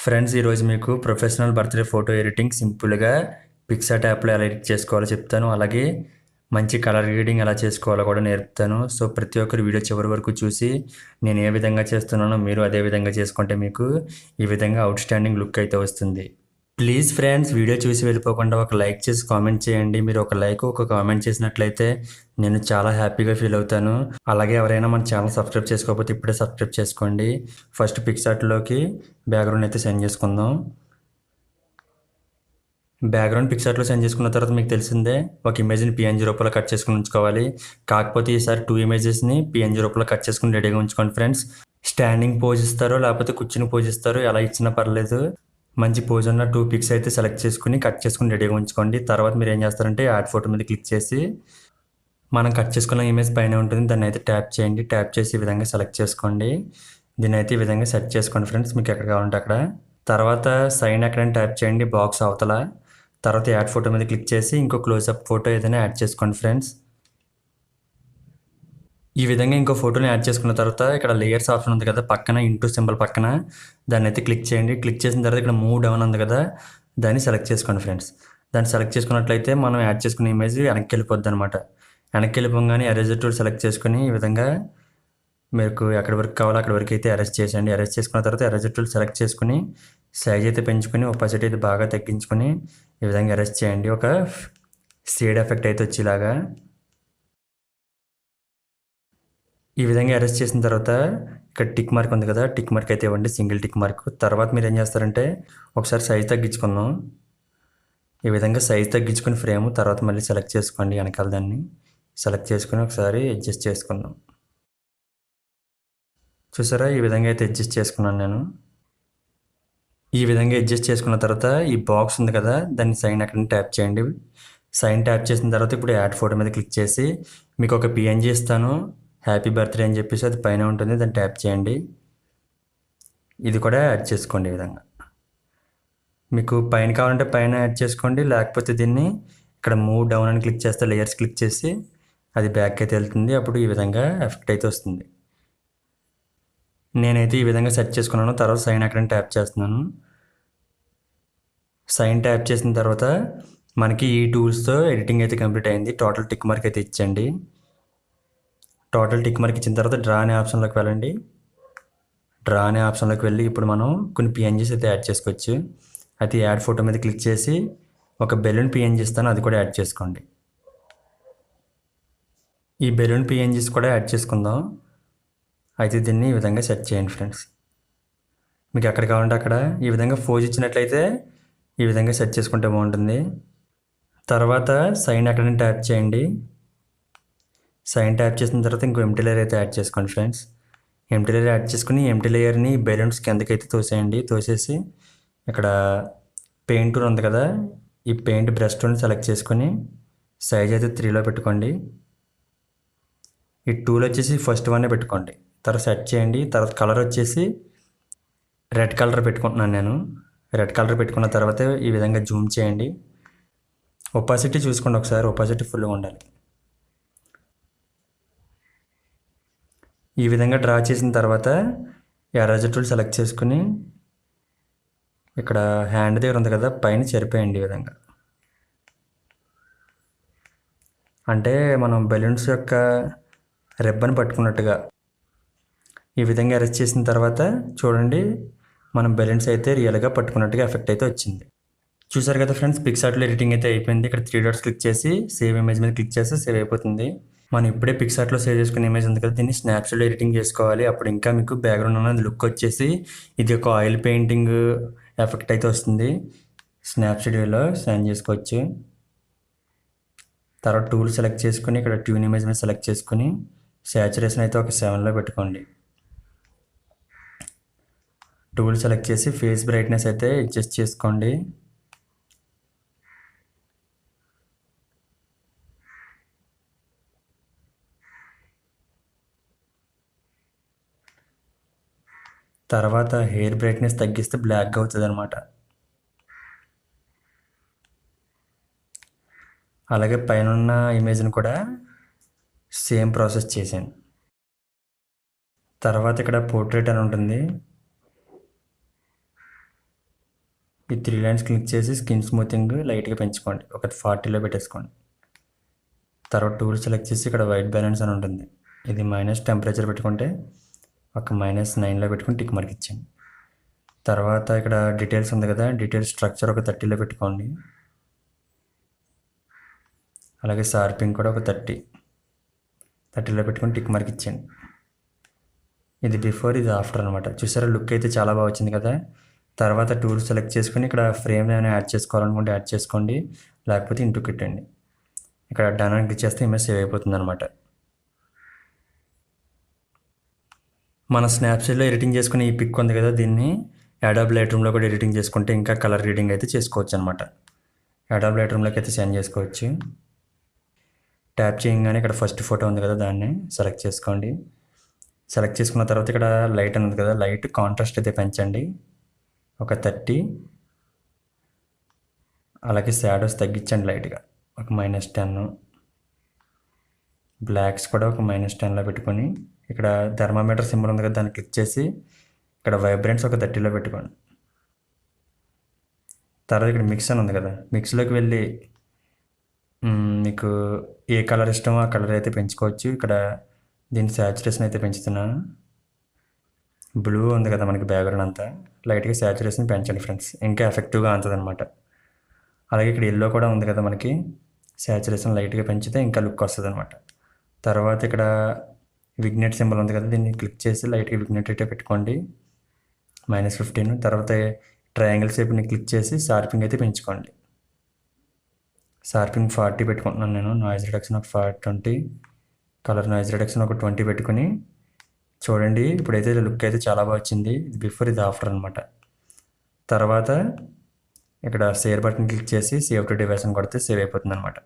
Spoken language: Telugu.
ఫ్రెండ్స్, ఈరోజు మీకు ప్రొఫెషనల్ బర్త్డే ఫోటో ఎడిటింగ్ సింపుల్గా పిక్సార్ట్ యాప్లో ఎలా ఎడిట్ చేసుకోవాలో చెప్తాను. అలాగే మంచి కలర్ గ్రేడింగ్ ఎలా చేసుకోవాలో కూడా నేర్పుతాను. సో ప్రతి ఒక్కరు వీడియో చివరి వరకు చూసి నేను ఏ విధంగా చేస్తున్నానో మీరు అదే విధంగా చేసుకుంటే మీకు ఈ విధంగా అవుట్ స్టాండింగ్ లుక్ అయితే వస్తుంది. ప్లీజ్ ఫ్రెండ్స్, వీడియో చూసి వెళ్ళిపోకుండా ఒక లైక్ చేసి కామెంట్ చేయండి. మీరు ఒక లైక్ ఒక కామెంట్ చేసినట్లయితే నేను చాలా హ్యాపీగా ఫీల్ అవుతాను. అలాగే ఎవరైనా మన ఛానల్ సబ్స్క్రైబ్ చేసుకోకపోతే ఇప్పుడే సబ్స్క్రైబ్ చేసుకోండి. ఫస్ట్ పిక్సార్ట్లోకి బ్యాక్గ్రౌండ్ అయితే సెండ్ చేసుకుందాం. బ్యాక్గ్రౌండ్ పిక్సార్ట్లో సెండ్ చేసుకున్న తర్వాత మీకు తెలిసిందే ఒక ఇమేజ్ని పిఎన్జీ రూపంలో కట్ చేసుకుని ఉంచుకోవాలి. కాకపోతే ఈసారి 2 ఇమేజెస్ని పిఎన్జీ రూపంలో కట్ చేసుకుని రెడీగా ఉంచుకోండి ఫ్రెండ్స్. స్టాండింగ్ పోజ్ ఇస్తారో లేకపోతే కూర్చుని పోజ్ ఇస్తారో ఎలా ఇచ్చినా పర్లేదు. మంచి పోజ్ ఉన్న 2 పిక్స్ అయితే సెలెక్ట్ చేసుకుని కట్ చేసుకుని రెడీగా ఉంచుకోండి. తర్వాత మీరు ఏం చేస్తారంటే యాడ్ ఫోటో మీద క్లిక్ చేసి మనం కట్ చేసుకున్న ఇమేజ్ పైన ఉంటుంది, దాన్ని అయితే ట్యాప్ చేయండి. ట్యాప్ చేసి ఈ విధంగా సెలెక్ట్ చేసుకోండి. దీన్ని అయితే ఈ విధంగా సెట్ చేసుకోండి ఫ్రెండ్స్, మీకు ఎక్కడ కావాలంటే అక్కడ. తర్వాత సైన్ ఎక్కడైనా ట్యాప్ చేయండి బాక్స్ అవతల. తర్వాత యాడ్ ఫోటో మీద క్లిక్ చేసి ఇంకో క్లోజ్అప్ ఫోటో ఏదైనా యాడ్ చేసుకోండి ఫ్రెండ్స్. ఈ విధంగా ఇంకో ఫోటోని యాడ్ చేసుకున్న తర్వాత ఇక్కడ లేయర్స్ ఆప్షన్ ఉంది కదా, పక్కన ఇంటూ సింబల్ పక్కన దాన్ని అయితే క్లిక్ చేయండి. క్లిక్ చేసిన తర్వాత ఇక్కడ మూవ్ డౌన్ ఉంది కదా, దాన్ని సెలెక్ట్ చేసుకోండి ఫ్రెండ్స్. దాన్ని సెలెక్ట్ చేసుకున్నట్లయితే మనం యాడ్ చేసుకున్న ఇమేజ్ వెనక్కి వెళ్ళిపోద్ది అనమాట. వెనక్కి వెళ్ళిపోగానే ఎరేజర్ టూల్ సెలెక్ట్ చేసుకుని ఈ విధంగా మీకు ఎక్కడి వరకు కావాలో అక్కడి వరకు అయితే అరెస్ట్ చేసేయండి. అరెస్ట్ చేసుకున్న తర్వాత ఎరేజర్ టూల్ సెలెక్ట్ చేసుకుని సైజ్ అయితే పెంచుకొని ఒపాసిటీ అయితే బాగా తగ్గించుకొని ఈ విధంగా అరెస్ట్ చేయండి. ఒక షేడ్ ఎఫెక్ట్ అయితే వచ్చేలాగా ఈ విధంగా అరెస్ట్ చేసిన తర్వాత ఇక్కడ టిక్ మార్క్ ఉంది కదా, టిక్ మార్క్ అయితే ఇవ్వండి, సింగిల్ టిక్ మార్క్. తర్వాత మీరు ఏం చేస్తారంటే ఒకసారి సైజ్ తగ్గించుకుందాం. ఈ విధంగా సైజ్ తగ్గించుకుని ఫ్రేమ్ తర్వాత మళ్ళీ సెలెక్ట్ చేసుకోండి. వెనకాల దాన్ని సెలెక్ట్ చేసుకుని ఒకసారి అడ్జస్ట్ చేసుకుందాం. చూసారా, ఈ విధంగా అయితే అడ్జస్ట్ చేసుకున్నాను నేను. ఈ విధంగా అడ్జస్ట్ చేసుకున్న తర్వాత ఈ బాక్స్ ఉంది కదా, దాన్ని సైన్ అక్కడ ట్యాప్ చేయండి. సైన్ ట్యాప్ చేసిన తర్వాత ఇప్పుడు యాడ్ ఫోటో మీద క్లిక్ చేసి మీకు ఒక పిఎన్జీ ఇస్తాను, హ్యాపీ బర్త్డే అని చెప్పేసి, అది పైన ఉంటుంది, దాన్ని ట్యాప్ చేయండి. ఇది కూడా యాడ్ చేసుకోండి. ఈ విధంగా మీకు పైన కావాలంటే పైన యాడ్ చేసుకోండి, లేకపోతే దీన్ని ఇక్కడ మూవ్ డౌన్ అని క్లిక్ చేస్తే లేయర్స్ క్లిక్ చేసి అది బ్యాక్ అయితే వెళ్తుంది. అప్పుడు ఈ విధంగా ఎఫెక్ట్ అయితే వస్తుంది. నేనైతే ఈ విధంగా సెట్ చేసుకున్నాను. తర్వాత సైన్ అక్కడ ట్యాప్ చేస్తున్నాను. సైన్ ట్యాప్ చేసిన తర్వాత మనకి ఈ టూల్స్తో ఎడిటింగ్ అయితే కంప్లీట్ అయింది. టోటల్ టిక్ మార్క్ అయితే ఇచ్చండి. టోటల్ టిక్ మార్క్ ఇచ్చిన తర్వాత డ్రా అనే ఆప్షన్లోకి వెళ్ళండి. డ్రా అనే ఆప్షన్లోకి వెళ్ళి ఇప్పుడు మనం కొన్ని పిఎన్జీస్ అయితే యాడ్ చేసుకోవచ్చు. అయితే యాడ్ ఫోటో మీద క్లిక్ చేసి ఒక బెలూన్ పిఎన్జీ ఇస్తాను, అది కూడా యాడ్ చేసుకోండి. ఈ బెలూన్ పిఎన్జీస్ కూడా యాడ్ చేసుకుందాం. అయితే దీన్ని ఈ విధంగా సెట్ చేయండి ఫ్రెండ్స్. మీకు ఎక్కడ కావాలంటే అక్కడ ఈ విధంగా ఫోజ్ ఇచ్చినట్లయితే ఈ విధంగా సెట్ చేసుకుంటే బాగుంటుంది. తర్వాత సైన్ అక్కడ ట్యాప్ చేయండి. సైన్ ట్యాప్ చేసిన తర్వాత ఇంకో ఎంప్టీ లేయర్ అయితే యాడ్ చేసుకోండి ఫ్రెండ్స్. ఎంప్టీ లేయర్ యాడ్ చేసుకుని ఎంప్టీ లేయర్ని బెలూన్స్ కిందకైతే తోసేయండి. తోసేసి ఇక్కడ పెయింట్ టూల్ ఉంది కదా, ఈ పెయింట్ బ్రష్ టూల్ని సెలెక్ట్ చేసుకొని సైజ్ అయితే 3లో పెట్టుకోండి. ఈ టూల్ వచ్చేసి ఫస్ట్ వన్నే పెట్టుకోండి. తర్వాత సెట్ చేయండి. తర్వాత కలర్ వచ్చేసి రెడ్ కలర్ పెట్టుకుంటున్నాను నేను. రెడ్ కలర్ పెట్టుకున్న తర్వాత ఈ విధంగా జూమ్ చేయండి. ఒపాసిటీ చూసుకోండి ఒకసారి, ఒపాసిటీ ఫుల్గా ఉండాలి. ఈ విధంగా డ్రా చేసిన తర్వాత ఎరేజర్ టూల్ సెలెక్ట్ చేసుకుని ఇక్కడ హ్యాండ్ దగ్గర ఉంది కదా, పైన చెరిపేయండి. ఈ విధంగా అంటే మనం బెలూన్స్ యొక్క రిబ్బన్ పట్టుకున్నట్టుగా ఈ విధంగా అరెస్ట్ చేసిన తర్వాత చూడండి, మనం బెలూన్స్ అయితే రియల్గా పట్టుకున్నట్టుగా ఎఫెక్ట్ అయితే వచ్చింది. చూసారు కదా ఫ్రెండ్స్, పిక్సార్ట్లో ఎడిటింగ్ అయితే అయిపోయింది. ఇక్కడ 3 డాట్స్ క్లిక్ చేసి సేవ్ ఇమేజ్ మీద క్లిక్ చేస్తే సేవ్ అయిపోతుంది. మనం ఇప్పుడే పిక్సార్ట్లో సేవ్ చేసుకున్న ఇమేజ్ ఉంది కదా, దీన్ని స్నాప్సీడ్లో ఎడిటింగ్ చేసుకోవాలి. అప్పుడు ఇంకా మీకు బ్యాక్గ్రౌండ్ అనేది లుక్ వచ్చేసి ఇది ఒక ఆయిల్ పెయింటింగ్ ఎఫెక్ట్ అయితే వస్తుంది. స్నాప్సీడ్లో సెండ్ చేసుకోవచ్చు. తర్వాత టూల్ సెలెక్ట్ చేసుకుని ఇక్కడ ట్యూన్ ఇమేజ్ మీద సెలెక్ట్ చేసుకుని సాచురేషన్ అయితే ఒక 7లో పెట్టుకోండి. టూల్ సెలెక్ట్ చేసి ఫేస్ బ్రైట్నెస్ అయితే అడ్జస్ట్ చేసుకోండి. తర్వాత హెయిర్ బ్రైట్నెస్ తగ్గిస్తే బ్లాక్గా అవుతుంది అనమాట. అలాగే పైన ఉన్న ఇమేజ్ని కూడా సేమ్ ప్రాసెస్ చేశాను. తర్వాత ఇక్కడ పోర్ట్రేట్ అని ఉంటుంది, ఈ 3 లైన్స్ క్లిక్ చేసి స్కిన్ స్మూతింగ్ లైట్గా పెంచుకోండి, ఒక 40లో పెట్టేసుకోండి. తర్వాత టూల్ సెలెక్ట్ చేసి ఇక్కడ వైట్ బ్యాలెన్స్ అని ఉంటుంది, ఇది మైనస్ టెంపరేచర్ పెట్టుకుంటే ఒక -9లో పెట్టుకుని టిక్ మార్క్ ఇచ్చేయండి. తర్వాత ఇక్కడ డీటెయిల్స్ ఉంది కదా, డీటెయిల్స్ స్ట్రక్చర్ ఒక 30లో పెట్టుకోండి. అలాగే షార్పింగ్ కూడా ఒక 30లో పెట్టుకుని టిక్ మార్క్ ఇచ్చేయండి. ఇది బిఫోర్, ఇది ఆఫ్టర్ అనమాట. చూసారా, లుక్ అయితే చాలా బాగా వచ్చింది కదా. తర్వాత టూల్ సెలెక్ట్ చేసుకుని ఇక్కడ ఫ్రేమ్ ఏమైనా యాడ్ చేసుకోవాలనుకుంటే యాడ్ చేసుకోండి, లేకపోతే ఇంటూ పెట్టండి. ఇక్కడ డన్ అని క్లిక్ చేస్తే ఇమేజ్ సేవ్ అయిపోతుంది అనమాట. మన స్నాప్సీడ్లో ఎడిటింగ్ చేసుకునే ఈ పిక్ ఉంది కదా, దీన్ని అడాబ్ లైట్రూమ్లో కూడా ఎడిటింగ్ చేసుకుంటే ఇంకా కలర్ రీడింగ్ అయితే చేసుకోవచ్చు అనమాట. అడాబ్ లైట్రూమ్లోకి అయితే సెండ్ చేసుకోవచ్చు. ట్యాప్ చేయగానే ఇక్కడ ఫస్ట్ ఫోటో ఉంది కదా, దాన్ని సెలెక్ట్ చేసుకోండి. సెలెక్ట్ చేసుకున్న తర్వాత ఇక్కడ లైట్ అని ఉంది కదా, లైట్ కాంట్రాస్ట్ అయితే పెంచండి ఒక 30. అలాగే షాడోస్ తగ్గించండి లైట్గా ఒక -10. బ్లాక్స్ కూడా ఒక -10లో పెట్టుకొని ఇక్కడ థర్మామీటర్ సింబల్ ఉంది కదా, దాన్ని క్లిక్ చేసి ఇక్కడ వైబ్రెంట్స్ ఒక 30లో పెట్టుకోండి. తర్వాత ఇక్కడ మిక్స్ అని ఉంది కదా, మిక్స్లోకి వెళ్ళి మీకు ఏ కలర్ ఇష్టమో ఆ కలర్ అయితే పెంచుకోవచ్చు. ఇక్కడ దీని శాచురేషన్ అయితే పెంచుతున్నాను. బ్లూ ఉంది కదా మనకి బ్యాక్గ్రౌండ్ అంతా, లైట్గా శాచురేషన్ పెంచండి ఫ్రెండ్స్, ఇంకా ఎఫెక్టివ్గా ఉంటుంది అనమాట. అలాగే ఇక్కడ ఎల్లో కూడా ఉంది కదా మనకి, శాచురేషన్ లైట్గా పెంచితే ఇంకా లుక్ వస్తుంది అనమాట. తర్వాత ఇక్కడ విగ్నెట్ సింబల్ ఉంది కదా, దీన్ని క్లిక్ చేసి లైట్గా విగ్నెట్ అయితే పెట్టుకోండి -15. తర్వాత ట్రయాంగిల్ షేప్ని క్లిక్ చేసి షార్పింగ్ అయితే పెంచుకోండి. షార్పింగ్ 40 పెట్టుకుంటున్నాను నేను. నాయిస్ రిడక్షన్ ఒక 20, కలర్ నాయిస్ రిడక్షన్ ఒక 20 పెట్టుకుని చూడండి. ఇప్పుడైతే లుక్ అయితే చాలా బాగా వచ్చింది. ఇది బిఫోర్, ఇది ఆఫ్టర్ అనమాట. తర్వాత ఇక్కడ షేర్ బటన్ క్లిక్ చేసి సేవ్ టు డివైస్ అని కొడితే సేవ్ అయిపోతుంది అనమాట.